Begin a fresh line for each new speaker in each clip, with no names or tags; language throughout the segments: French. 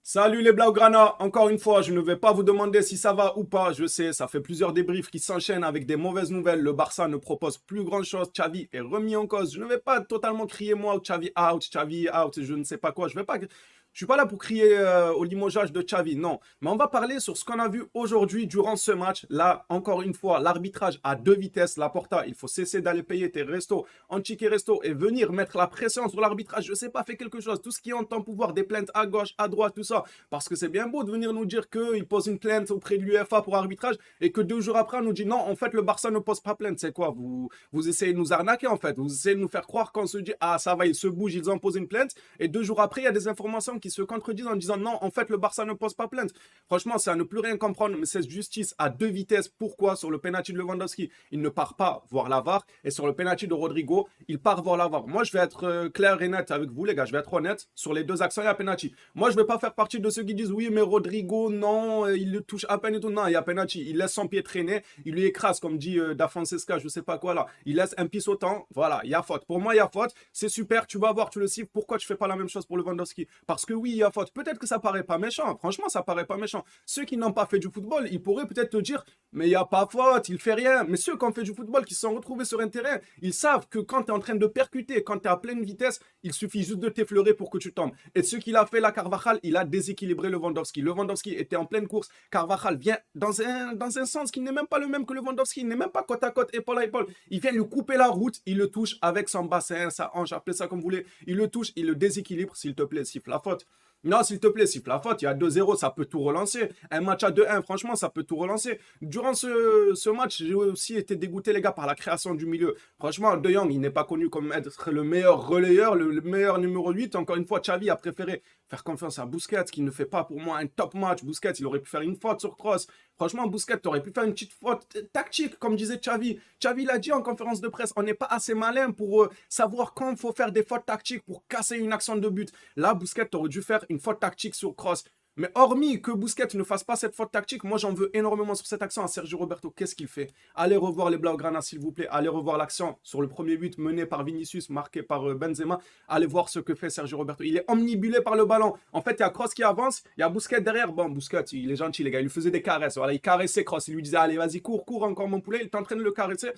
Salut les Blaugrana, encore une fois, je ne vais pas vous demander si ça va ou pas, je sais, ça fait plusieurs débriefs qui s'enchaînent avec des mauvaises nouvelles, le Barça ne propose plus grand-chose, Xavi est remis en cause, je ne vais pas totalement crier moi Xavi out, je ne sais pas quoi, je suis pas là pour crier au limogeage de Xavi, non, mais on va parler sur ce qu'on a vu aujourd'hui durant ce match, là, encore une fois, l'arbitrage à deux vitesses, Laporta, il faut cesser d'aller payer tes restos en ticket resto et venir mettre la pression sur l'arbitrage, je sais pas, fait quelque chose, tout ce qui est en temps pouvoir, des plaintes à gauche, à droite, tout ça. Parce que c'est bien beau de venir nous dire qu'il pose une plainte auprès de l'UEFA pour arbitrage et que 2 jours après, on nous dit non, en fait, le Barça ne pose pas plainte. C'est quoi vous essayez de nous arnaquer, en fait. Vous essayez de nous faire croire qu'on se dit ah, ça va, ils se bougent, ils ont posé une plainte. Et 2 jours après, il y a des informations qui se contredisent en disant non, en fait, le Barça ne pose pas plainte. Franchement, c'est à ne plus rien comprendre, mais cette justice à deux vitesses. Pourquoi sur le penalty de Lewandowski, il ne part pas voir la VAR et sur le penalty de Rodrigo, il part voir la VAR. Moi, je vais être clair et net avec vous, les gars. Je vais être honnête. Sur les deux actions, il y a penalty. Moi, je ne vais pas faire partie de ceux qui disent oui, mais Rodrigo, non, il le touche à peine et tout. Non, il y a penalty. Il laisse son pied traîner, il lui écrase, comme dit Da Francesca, je sais pas quoi là. Il laisse un pied sautant. Voilà, il y a faute. Pour moi, il y a faute. C'est super, tu vas voir, tu le cibles. Pourquoi tu fais pas la même chose pour Lewandowski? Parce que oui, il y a faute. Peut-être que ça paraît pas méchant. Franchement, ça paraît pas méchant. Ceux qui n'ont pas fait du football, ils pourraient peut-être te dire, mais il n'y a pas faute, il fait rien. Mais ceux qui ont fait du football, qui se sont retrouvés sur un terrain, ils savent que quand tu es en train de percuter, quand tu es à pleine vitesse, il suffit juste de t'effleurer pour que tu tombes. Et ce qu'il a fait là, Carvajal, il a déséquilibré Lewandowski. Lewandowski était en pleine course. Carvajal vient dans un sens qui n'est même pas le même que Lewandowski. Il n'est même pas côte à côte, épaule à épaule. Il vient lui couper la route. Il le touche avec son bassin, sa hanche, appelez ça comme vous voulez. Il le touche, il le déséquilibre. S'il te plaît, siffle la faute. Non, s'il te plaît, siffle la faute. Il y a 2-0, ça peut tout relancer. Un match à 2-1, franchement, ça peut tout relancer. Durant ce match, j'ai aussi été dégoûté, les gars, par la création du milieu. Franchement, De Jong, il n'est pas connu comme être le meilleur relayeur, le meilleur numéro 8. Encore une fois, Xavi a préféré faire confiance à Busquets, qui ne fait pas pour moi un top match. Busquets, il aurait pu faire une faute sur Kroos. Franchement, Busquets, tu aurais pu faire une petite faute tactique, comme disait Xavi. Xavi l'a dit en conférence de presse, on n'est pas assez malin pour savoir quand il faut faire des fautes tactiques pour casser une action de but. Là, Busquets aurait dû faire une faute tactique sur Kroos. Mais hormis que Busquets ne fasse pas cette faute tactique, moi j'en veux énormément sur cette action à Sergio Roberto. Qu'est-ce qu'il fait? Allez revoir les Blaugrana s'il vous plaît. Allez revoir l'action sur le premier but mené par Vinicius, marqué par Benzema. Allez voir ce que fait Sergio Roberto. Il est omnibulé par le ballon. En fait, il y a Kroos qui avance, il y a Busquets derrière. Bon, Busquets, il est gentil les gars. Il lui faisait des caresses. Voilà, il caressait Kroos. Il lui disait allez, vas-y, cours, cours encore mon poulet. Il est en train de le caresser.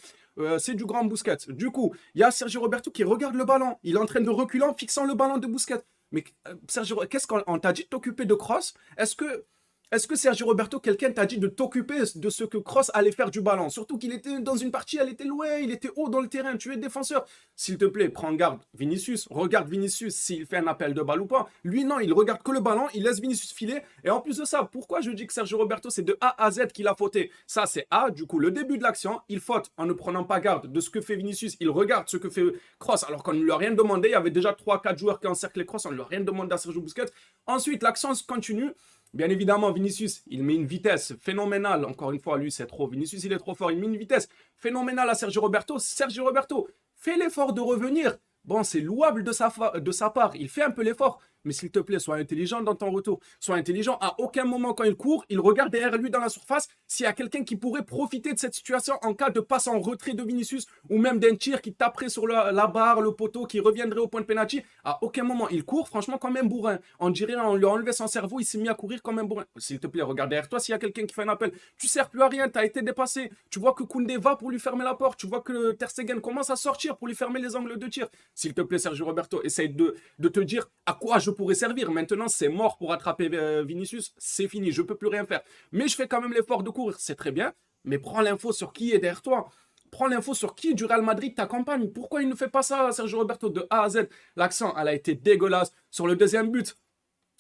C'est du grand Busquets. Du coup, il y a Sergio Roberto qui regarde le ballon. Il est en train de reculer en fixant le ballon de Busquets. Mais Sergio, qu'est-ce qu'on t'a dit de t'occuper de Kroos? Est-ce que Sergio Roberto, quelqu'un t'a dit de t'occuper de ce que Kroos allait faire du ballon? Surtout qu'il était dans une partie, elle était loin, il était haut dans le terrain, tu es défenseur. S'il te plaît, prends garde Vinicius, regarde Vinicius s'il fait un appel de balle ou pas. Lui non, il regarde que le ballon, il laisse Vinicius filer. Et en plus de ça, pourquoi je dis que Sergio Roberto, c'est de A à Z qu'il a fauté? Ça, c'est A, du coup, le début de l'action, il faute en ne prenant pas garde de ce que fait Vinicius. Il regarde ce que fait Kroos, alors qu'on ne lui a rien demandé. Il y avait déjà 3-4 joueurs qui encerclaient Kroos, on ne lui a rien demandé à Sergio Busquets. Ensuite, l'action continue. Bien évidemment, Vinicius, il met une vitesse phénoménale. Encore une fois, lui, c'est trop. Vinicius, il est trop fort. Il met une vitesse phénoménale à Sergio Roberto. Sergio Roberto, fais l'effort de revenir. Bon, c'est louable de sa part. Il fait un peu l'effort. Mais s'il te plaît, sois intelligent dans ton retour. Sois intelligent. À aucun moment, quand il court, il regarde derrière lui dans la surface s'il y a quelqu'un qui pourrait profiter de cette situation en cas de passe en retrait de Vinicius ou même d'un tir qui taperait sur la barre, le poteau, qui reviendrait au point de pénalty. À aucun moment, il court, franchement, comme un bourrin. On dirait, on lui a enlevé son cerveau, il s'est mis à courir comme un bourrin. S'il te plaît, regarde derrière toi s'il y a quelqu'un qui fait un appel. Tu sers plus à rien, tu as été dépassé. Tu vois que Koundé va pour lui fermer la porte. Tu vois que Ter Stegen commence à sortir pour lui fermer les angles de tir. S'il te plaît, Sergio Roberto, essaye de te dire à quoi je pourrais servir. Maintenant, c'est mort pour attraper Vinicius. C'est fini, je peux plus rien faire. Mais je fais quand même l'effort de courir, c'est très bien. Mais prends l'info sur qui est derrière toi. Prends l'info sur qui du Real Madrid t'accompagne. Pourquoi il ne fait pas ça, Sergio Roberto, de A à Z? L'accent, elle a été dégueulasse. Sur le deuxième but,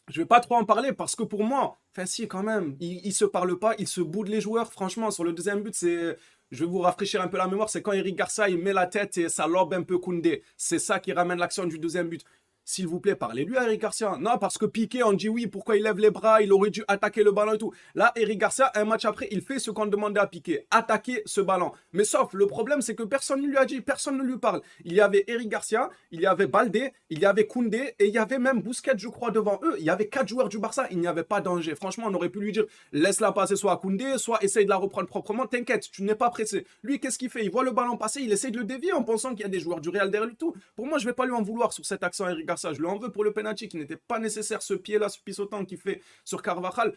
je vais pas trop en parler parce que pour moi, enfin si quand même, ils se parlent pas, ils se boudent les joueurs. Franchement, sur le deuxième but, je vais vous rafraîchir un peu la mémoire, c'est quand Eric Garcia il met la tête et ça lobe un peu Koundé. C'est ça qui ramène l'action du deuxième but. S'il vous plaît, parlez-lui à Eric Garcia. Non, parce que Piqué, on dit oui, pourquoi il lève les bras, il aurait dû attaquer le ballon et tout. Là, Eric Garcia, un match après, il fait ce qu'on demandait à Piqué, attaquer ce ballon. Mais sauf, le problème, c'est que personne ne lui a dit, personne ne lui parle. Il y avait Eric Garcia, il y avait Baldé, il y avait Koundé, et il y avait même Busquets, je crois, devant eux. Il y avait 4 joueurs du Barça, il n'y avait pas de danger. Franchement, on aurait pu lui dire, laisse-la passer soit à Koundé, soit essaye de la reprendre proprement. T'inquiète, tu n'es pas pressé. Lui, qu'est-ce qu'il fait? Il voit le ballon passer, il essaye de le dévier en pensant qu'il y a des joueurs du Real derrière lui tout. Pour moi, je ne vais pas lui en vouloir sur cette action, Eric Garcia. Garcia, je lui en veux pour le penalty qui n'était pas nécessaire, ce pied-là, ce pissotant qu'il fait sur Carvajal,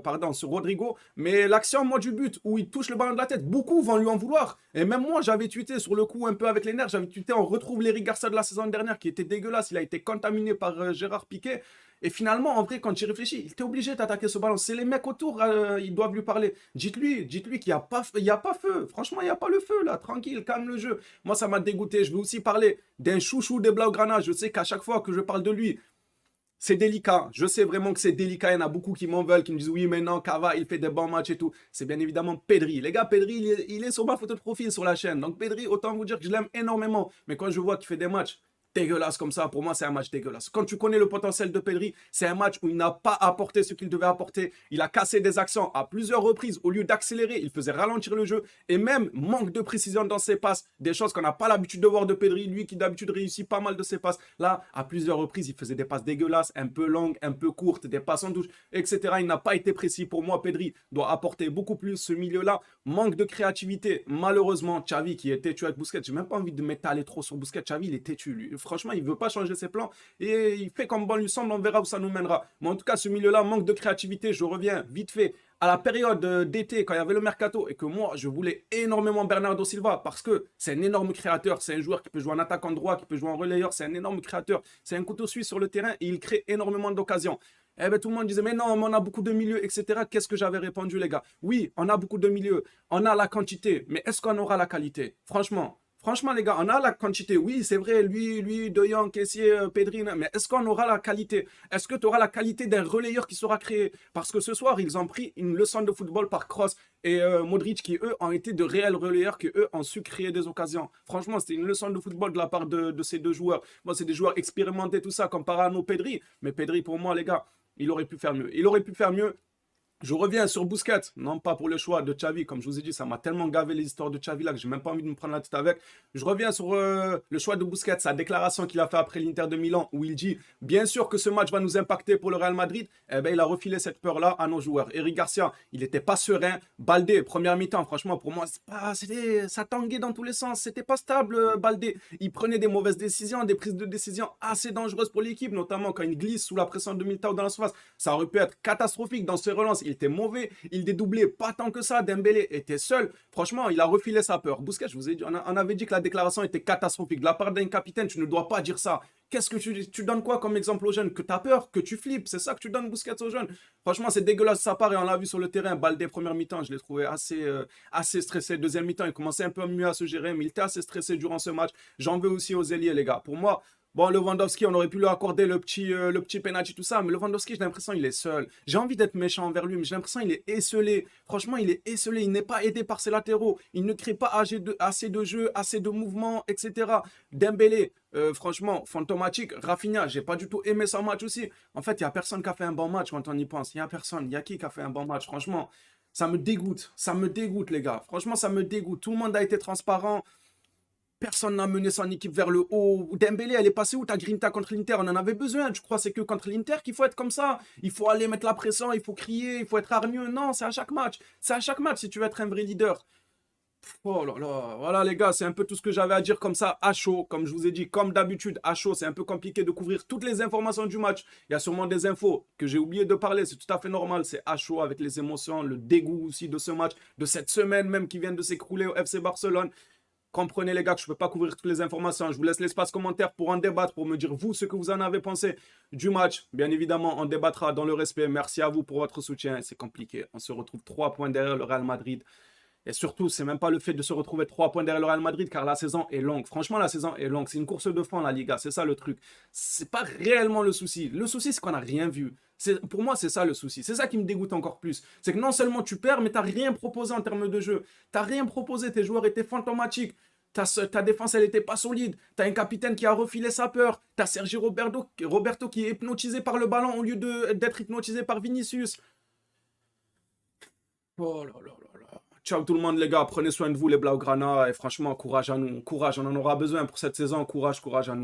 pardon, sur Rodrigo. Mais l'action, moi, du but, où il touche le ballon de la tête, beaucoup vont lui en vouloir. Et même moi, j'avais tweeté sur le coup un peu avec les nerfs, j'avais tweeté, on retrouve l'Eric Garcia de la saison dernière qui était dégueulasse, il a été contaminé par Gérard Piqué. Et finalement, en vrai, quand tu y réfléchis, il était obligé d'attaquer ce ballon. C'est les mecs autour, ils doivent lui parler. Dites-lui qu'il n'y a pas, il y a pas feu. Franchement, il n'y a pas le feu, là. Tranquille, calme le jeu. Moi, ça m'a dégoûté. Je veux aussi parler d'un chouchou des Blaugrana. Je sais qu'à chaque fois que je parle de lui, c'est délicat. Je sais vraiment que c'est délicat. Il y en a beaucoup qui m'en veulent, qui me disent oui, mais non, Cava, il fait des bons matchs et tout. C'est bien évidemment Pedri. Les gars, Pedri, il est sur ma photo de profil sur la chaîne. Donc, Pedri, autant vous dire que je l'aime énormément. Mais quand je vois qu'il fait des matchs dégueulasse comme ça, pour moi c'est un match dégueulasse. Quand tu connais le potentiel de Pedri, c'est un match où il n'a pas apporté ce qu'il devait apporter. Il a cassé des accents à plusieurs reprises. Au lieu d'accélérer, il faisait ralentir le jeu. Et même manque de précision dans ses passes. Des choses qu'on n'a pas l'habitude de voir de Pedri. Lui qui d'habitude réussit pas mal de ses passes. Là, à plusieurs reprises, il faisait des passes dégueulasses, un peu longues, un peu courtes, des passes en touche, etc. Il n'a pas été précis. Pour moi, Pedri doit apporter beaucoup plus ce milieu-là. Manque de créativité. Malheureusement, Xavi qui est têtu avec Busquets. J'ai même pas envie de m'étaler trop sur Busquets. Xavi, il est têtu, lui. Franchement, il ne veut pas changer ses plans et il fait comme bon lui semble, on verra où ça nous mènera. Mais en tout cas, ce milieu-là manque de créativité. Je reviens vite fait à la période d'été, quand il y avait le mercato, et que moi, je voulais énormément Bernardo Silva, parce que c'est un énorme créateur, c'est un joueur qui peut jouer en attaquant droit, qui peut jouer en relayeur, c'est un énorme créateur, c'est un couteau suisse sur le terrain, et il crée énormément d'occasions. Eh ben, tout le monde disait, mais non, mais on a beaucoup de milieux, etc. Qu'est-ce que j'avais répondu, les gars? Oui, on a beaucoup de milieux, on a la quantité, mais est-ce qu'on aura la qualité? Franchement, les gars, on a la quantité. Oui, c'est vrai, lui, De Jong, Kessié, Pedri, mais est-ce qu'on aura la qualité? Est-ce que tu auras la qualité d'un relayeur qui sera créé? Parce que ce soir, ils ont pris une leçon de football par Kroos et Modric, qui eux ont été de réels relayeurs, qui eux ont su créer des occasions. Franchement, c'était une leçon de football de la part de ces deux joueurs. Moi, c'est des joueurs expérimentés, tout ça, comme Parano, Pedri. Mais Pedri, pour moi, les gars, il aurait pu faire mieux. Il aurait pu faire mieux. Je reviens sur Busquets, non pas pour le choix de Xavi, comme je vous ai dit, ça m'a tellement gavé les histoires de Xavi là que j'ai même pas envie de me prendre la tête avec. Je reviens sur le choix de Busquets, sa déclaration qu'il a fait après l'Inter de Milan, où il dit bien sûr que ce match va nous impacter pour le Real Madrid. Eh ben, il a refilé cette peur-là à nos joueurs. Eric Garcia, il n'était pas serein. Baldé, première mi-temps, franchement, pour moi, ça tanguait dans tous les sens. C'était pas stable, Baldé. Il prenait des mauvaises décisions, des prises de décision assez dangereuses pour l'équipe, notamment quand il glisse sous la pression de Militao dans la surface. Ça aurait pu être catastrophique dans ses relances. Il était mauvais, il dédoublait pas tant que ça. Dembélé était seul. Franchement, il a refilé sa peur. Busquets, je vous ai dit, on avait dit que la déclaration était catastrophique. De la part d'un capitaine, tu ne dois pas dire ça. Qu'est-ce que tu donnes quoi comme exemple aux jeunes? Que tu as peur, que tu flippes. C'est ça que tu donnes, Busquets, aux jeunes. Franchement, c'est dégueulasse de sa part et on l'a vu sur le terrain. Baldé, première mi-temps, je l'ai trouvé assez stressé. Deuxième mi-temps, il commençait un peu mieux à se gérer, mais il était assez stressé durant ce match. J'en veux aussi aux ailiers, les gars. Pour moi, bon, Lewandowski, on aurait pu lui accorder le petit penalty, tout ça, mais Lewandowski, j'ai l'impression qu'il est seul. J'ai envie d'être méchant envers lui, mais j'ai l'impression qu'il est esselé. Franchement, il est esselé, il n'est pas aidé par ses latéraux. Il ne crée pas assez de jeux, assez de mouvements, etc. Dembélé, franchement, fantomatique. Rafinha, j'ai pas du tout aimé son match aussi. En fait, il n'y a personne qui a fait un bon match quand on y pense. Il n'y a personne. Il y a qui a fait un bon match, franchement. Ça me dégoûte. Ça me dégoûte, les gars. Franchement, ça me dégoûte. Tout le monde a été transparent. Personne n'a mené son équipe vers le haut. Dembélé, elle est passée où ta grinta contre l'Inter? On en avait besoin. Tu crois c'est que contre l'Inter qu'il faut être comme ça? Il faut aller mettre la pression, il faut crier, il faut être hargneux. Non, c'est à chaque match. C'est à chaque match si tu veux être un vrai leader. Oh là là, voilà les gars, c'est un peu tout ce que j'avais à dire comme ça, à chaud. Comme je vous ai dit, comme d'habitude, à chaud, c'est un peu compliqué de couvrir toutes les informations du match. Il y a sûrement des infos que j'ai oublié de parler, c'est tout à fait normal. C'est à chaud avec les émotions, le dégoût aussi de ce match, de cette semaine même qui vient de s'écrouler au FC Barcelone. Comprenez les gars que je ne peux pas couvrir toutes les informations. Je vous laisse l'espace commentaire pour en débattre, pour me dire vous ce que vous en avez pensé du match. Bien évidemment, on débattra dans le respect. Merci à vous pour votre soutien. C'est compliqué. On se retrouve 3 points derrière le Real Madrid. Et surtout, c'est même pas le fait de se retrouver 3 points derrière le Real Madrid, car la saison est longue. Franchement, la saison est longue. C'est une course de fond, la Liga. C'est ça le truc. C'est pas réellement le souci. Le souci, c'est qu'on n'a rien vu. Pour moi, c'est ça le souci. C'est ça qui me dégoûte encore plus. C'est que non seulement tu perds, mais tu n'as rien proposé en termes de jeu. Tu n'as rien proposé. Tes joueurs étaient fantomatiques. Ta défense, elle n'était pas solide. Tu as un capitaine qui a refilé sa peur. Tu as Sergio Roberto qui est hypnotisé par le ballon au lieu d'être hypnotisé par Vinicius. Oh là là là là. Ciao tout le monde les gars, prenez soin de vous les Blaugrana et franchement courage à nous, courage, on en aura besoin pour cette saison, courage à nous.